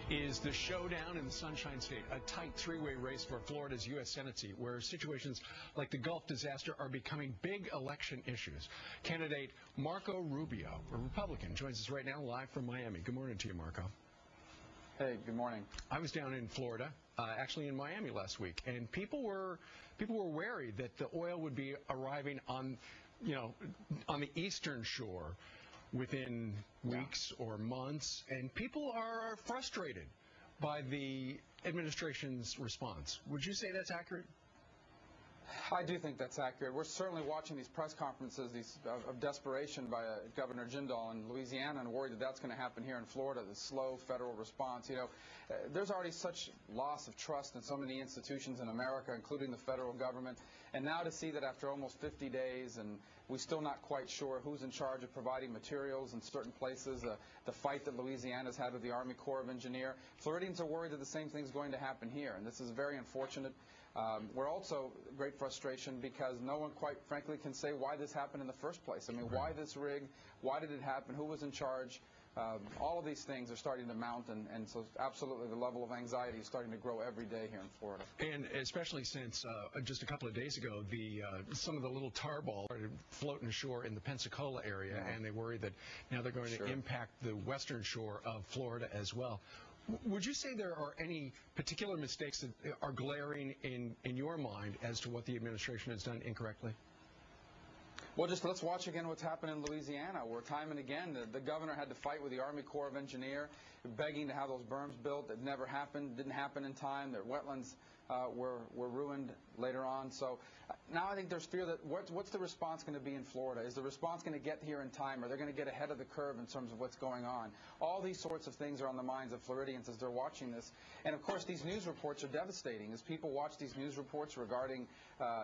is the showdown in the Sunshine State, a tight three-way race for Florida's U.S. Senate seat, where situations like the Gulf disaster are becoming big election issues. Candidate Marco Rubio, a Republican, joins us right now live from Miami. Good morning to you, Marco. Hey, good morning. I was down in Florida, actually in Miami last week, and people were wary that the oil would be arriving on the eastern shore within weeks or months, and people are frustrated by the administration's response. Would you say that's accurate? I do think that's accurate. We're certainly watching these press conferences of desperation by Governor Jindal in Louisiana and worried that that's going to happen here in Florida, the slow federal response. There's already such loss of trust in so many institutions in America, including the federal government. And now to see that after almost 50 days and we're still not quite sure who's in charge of providing materials in certain places, the fight that Louisiana's had with the Army Corps of Engineers, Floridians are worried that the same thing's going to happen here, and this is very unfortunate. We're also great frustration because no one quite frankly can say why this happened in the first place. I mean, why this rig? Why did it happen? Who was in charge? All of these things are starting to mount, and so absolutely the level of anxiety is starting to grow every day here in Florida. And especially since just a couple of days ago, some of the little tar balls started floating ashore in the Pensacola area, and they worry that now they're going to impact the western shore of Florida as well. Would you say there are any particular mistakes that are glaring in your mind as to what the administration has done incorrectly? Well, just let's watch again what's happened in Louisiana, where time and again the governor had to fight with the Army Corps of Engineers, begging to have those berms built. That never happened, didn't happen in time. Their wetlands were ruined later on. So now I think there's fear that what's the response going to be in Florida? Is the response going to get here in time? Are they going to get ahead of the curve in terms of what's going on? All these sorts of things are on the minds of Floridians as they're watching this. And of course, these news reports are devastating. As people watch these news reports regarding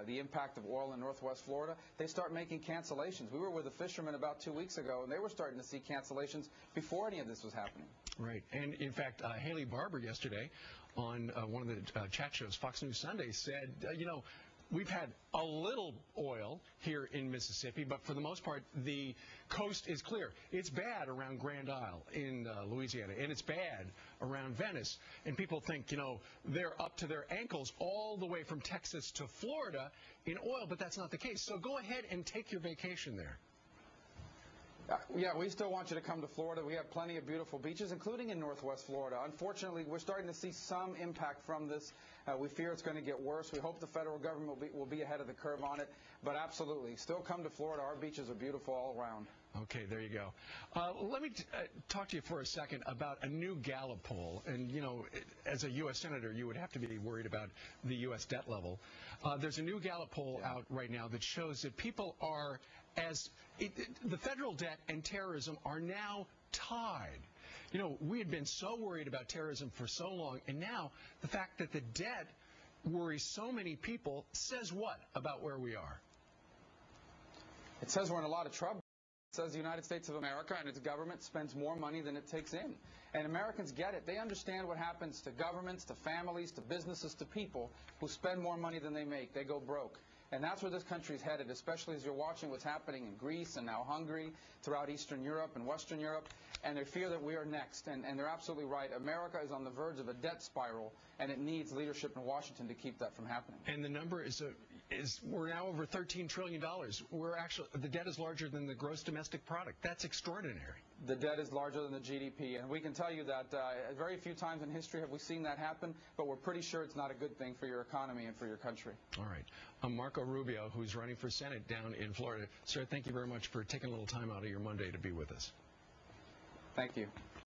the impact of oil in Northwest Florida, they start making cancellations. We were with a fisherman about 2 weeks ago, and they were starting to see cancellations before any of this was happening. Right. And in fact, Haley Barbour yesterday on one of the chat shows, Fox News Sunday, said, we've had a little oil here in Mississippi, but for the most part, the coast is clear. It's bad around Grand Isle in Louisiana, and it's bad around Venice. And people think, they're up to their ankles all the way from Texas to Florida in oil, but that's not the case. So go ahead and take your vacation there. Yeah, we still want you to come to Florida. We have plenty of beautiful beaches, including in Northwest Florida. Unfortunately, we're starting to see some impact from this. We fear it's going to get worse. We hope the federal government will be ahead of the curve on it. But absolutely, still come to Florida. Our beaches are beautiful all around. Okay, there you go. Let me talk to you for a second about a new Gallup poll. And, as a U.S. Senator, you would have to be worried about the U.S. debt level. There's a new Gallup poll out right now that shows that people are, the federal debt and terrorism are now tied. We had been so worried about terrorism for so long, and now the fact that the debt worries so many people says what about where we are? It says we're in a lot of trouble. It says the United States of America and its government spends more money than it takes in. And Americans get it. They understand what happens to governments, to families, to businesses, to people who spend more money than they make. They go broke. And that's where this country's headed, especially as you're watching what's happening in Greece and now Hungary, throughout Eastern Europe and Western Europe. And they fear that we are next. And they're absolutely right. America is on the verge of a debt spiral, and it needs leadership in Washington to keep that from happening. And the number is we're now over $13 trillion. The debt is larger than the gross domestic product. That's extraordinary. The debt is larger than the GDP. And we can tell you that very few times in history have we seen that happen, but we're pretty sure it's not a good thing for your economy and for your country. All right. I'm Marco Rubio, who's running for Senate down in Florida. Sir, thank you very much for taking a little time out of your Monday to be with us. Thank you.